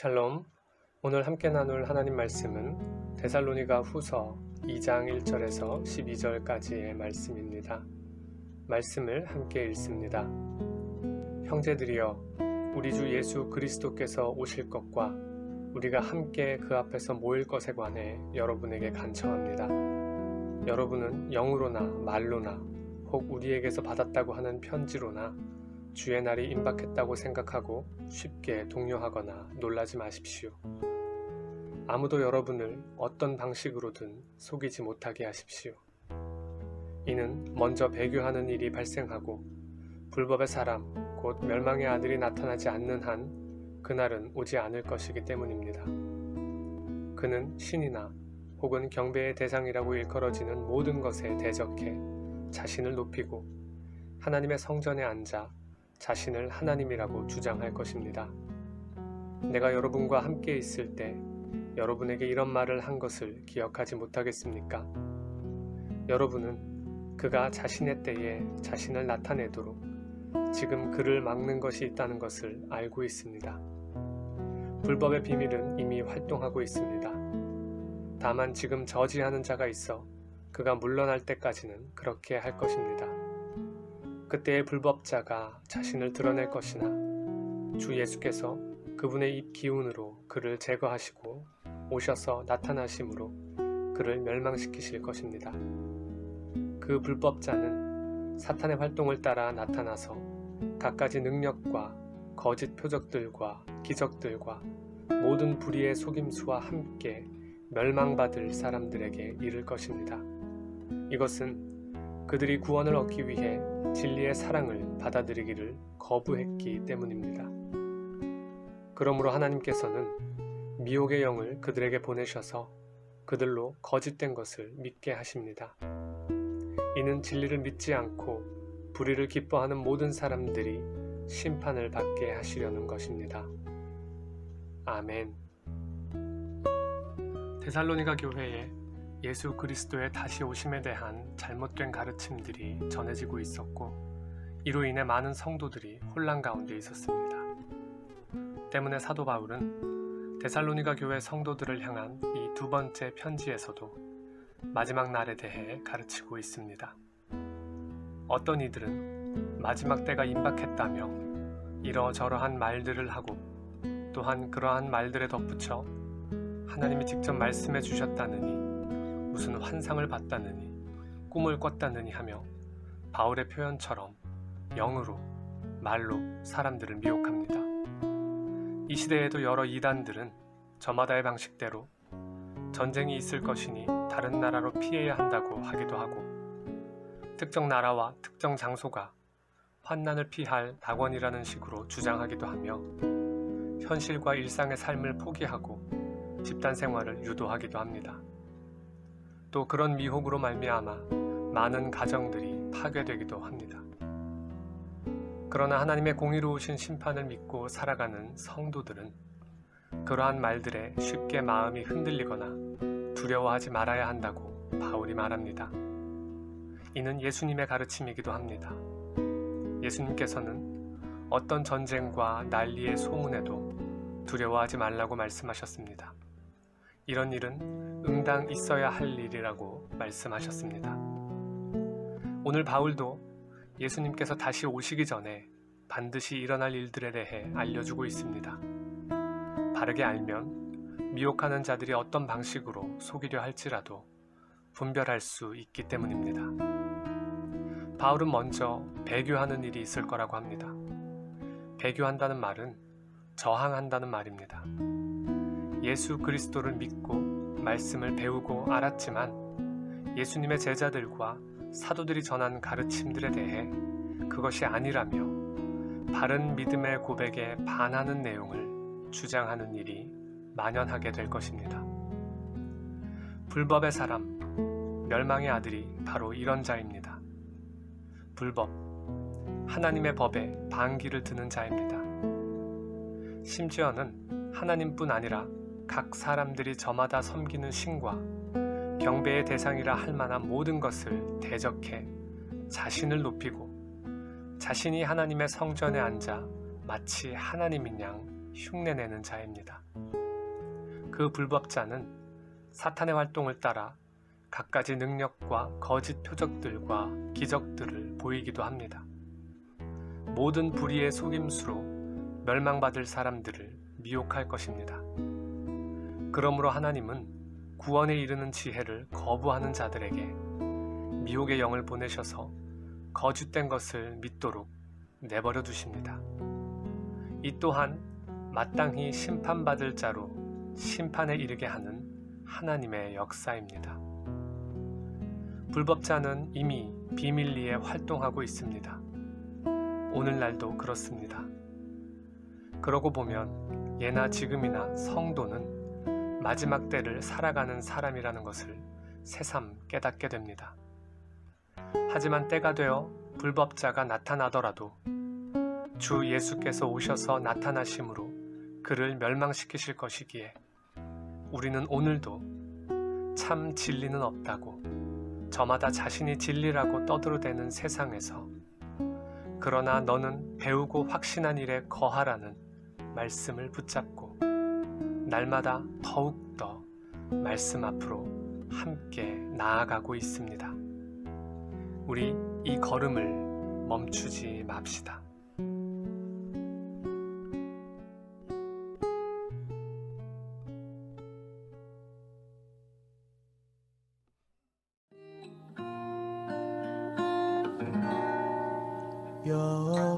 샬롬. 오늘 함께 나눌 하나님 말씀은 데살로니가 후서 2장 1절에서 12절까지의 말씀입니다. 말씀을 함께 읽습니다. 형제들이여, 우리 주 예수 그리스도께서 오실 것과 우리가 함께 그 앞에서 모일 것에 관해 여러분에게 간청합니다. 여러분은 영으로나 말로나 혹 우리에게서 받았다고 하는 편지로나 주의 날이 임박했다고 생각하고 쉽게 동요하거나 놀라지 마십시오. 아무도 여러분을 어떤 방식으로든 속이지 못하게 하십시오. 이는 먼저 배교하는 일이 발생하고 불법의 사람, 곧 멸망의 아들이 나타나지 않는 한 그날은 오지 않을 것이기 때문입니다. 그는 신이나 혹은 경배의 대상이라고 일컬어지는 모든 것에 대적해 자신을 높이고 하나님의 성전에 앉아 자신을 하나님이라고 주장할 것입니다. 내가 여러분과 함께 있을 때 여러분에게 이런 말을 한 것을 기억하지 못하겠습니까? 여러분은 그가 자신의 때에 자신을 나타내도록 지금 그를 막는 것이 있다는 것을 알고 있습니다. 불법의 비밀은 이미 활동하고 있습니다. 다만 지금 저지하는 자가 있어 그가 물러날 때까지는 그렇게 할 것입니다. 그때의 불법자가 자신을 드러낼 것이나 주 예수께서 그분의 입 기운으로 그를 제거하시고 오셔서 나타나심으로 그를 멸망시키실 것입니다. 그 불법자는 사탄의 활동을 따라 나타나서 갖가지 능력과 거짓 표적들과 기적들과 모든 불의의 속임수와 함께 멸망받을 사람들에게 이를 것입니다. 이것은 그들이 구원을 얻기 위해 진리의 사랑을 받아들이기를 거부했기 때문입니다. 그러므로 하나님께서는 미혹의 영을 그들에게 보내셔서 그들로 거짓된 것을 믿게 하십니다. 이는 진리를 믿지 않고 불의를 기뻐하는 모든 사람들이 심판을 받게 하시려는 것입니다. 아멘. 데살로니가 교회에 예수 그리스도의 다시 오심에 대한 잘못된 가르침들이 전해지고 있었고 이로 인해 많은 성도들이 혼란 가운데 있었습니다. 때문에 사도 바울은 데살로니가 교회 성도들을 향한 이 두 번째 편지에서도 마지막 날에 대해 가르치고 있습니다. 어떤 이들은 마지막 때가 임박했다며 이러저러한 말들을 하고 또한 그러한 말들에 덧붙여 하나님이 직접 말씀해 주셨다느니 무슨 환상을 봤다느니 꿈을 꿨다느니 하며 바울의 표현처럼 영으로 말로 사람들을 미혹합니다. 이 시대에도 여러 이단들은 저마다의 방식대로 전쟁이 있을 것이니 다른 나라로 피해야 한다고 하기도 하고 특정 나라와 특정 장소가 환난을 피할 낙원이라는 식으로 주장하기도 하며 현실과 일상의 삶을 포기하고 집단 생활을 유도하기도 합니다. 또 그런 미혹으로 말미암아 많은 가정들이 파괴되기도 합니다. 그러나 하나님의 공의로우신 심판을 믿고 살아가는 성도들은 그러한 말들에 쉽게 마음이 흔들리거나 두려워하지 말아야 한다고 바울이 말합니다. 이는 예수님의 가르침이기도 합니다. 예수님께서는 어떤 전쟁과 난리의 소문에도 두려워하지 말라고 말씀하셨습니다. 이런 일은 응당 있어야 할 일이라고 말씀하셨습니다. 오늘 바울도 예수님께서 다시 오시기 전에 반드시 일어날 일들에 대해 알려주고 있습니다. 바르게 알면 미혹하는 자들이 어떤 방식으로 속이려 할지라도 분별할 수 있기 때문입니다. 바울은 먼저 배교하는 일이 있을 거라고 합니다. 배교한다는 말은 저항한다는 말입니다. 예수 그리스도를 믿고 말씀을 배우고 알았지만 예수님의 제자들과 사도들이 전한 가르침들에 대해 그것이 아니라며 바른 믿음의 고백에 반하는 내용을 주장하는 일이 만연하게 될 것입니다. 불법의 사람, 멸망의 아들이 바로 이런 자입니다. 불법, 하나님의 법에 반기를 드는 자입니다. 심지어는 하나님뿐 아니라 각 사람들이 저마다 섬기는 신과 경배의 대상이라 할 만한 모든 것을 대적해 자신을 높이고 자신이 하나님의 성전에 앉아 마치 하나님인 양 흉내내는 자입니다. 그 불법자는 사탄의 활동을 따라 갖가지 능력과 거짓 표적들과 기적들을 보이기도 합니다. 모든 불의의 속임수로 멸망받을 사람들을 미혹할 것입니다. 그러므로 하나님은 구원에 이르는 지혜를 거부하는 자들에게 미혹의 영을 보내셔서 거짓된 것을 믿도록 내버려 두십니다. 이 또한 마땅히 심판받을 자로 심판에 이르게 하는 하나님의 역사입니다. 불법자는 이미 비밀리에 활동하고 있습니다. 오늘날도 그렇습니다. 그러고 보면 예나 지금이나 성도는 마지막 때를 살아가는 사람이라는 것을 새삼 깨닫게 됩니다. 하지만 때가 되어 불법자가 나타나더라도 주 예수께서 오셔서 나타나심으로 그를 멸망시키실 것이기에 우리는 오늘도 참 진리는 없다고 저마다 자신이 진리라고 떠들어대는 세상에서 그러나 너는 배우고 확신한 일에 거하라는 말씀을 붙잡고 날마다 더욱더 말씀 앞으로 함께 나아가고 있습니다. 우리 이 걸음을 멈추지 맙시다. 여호와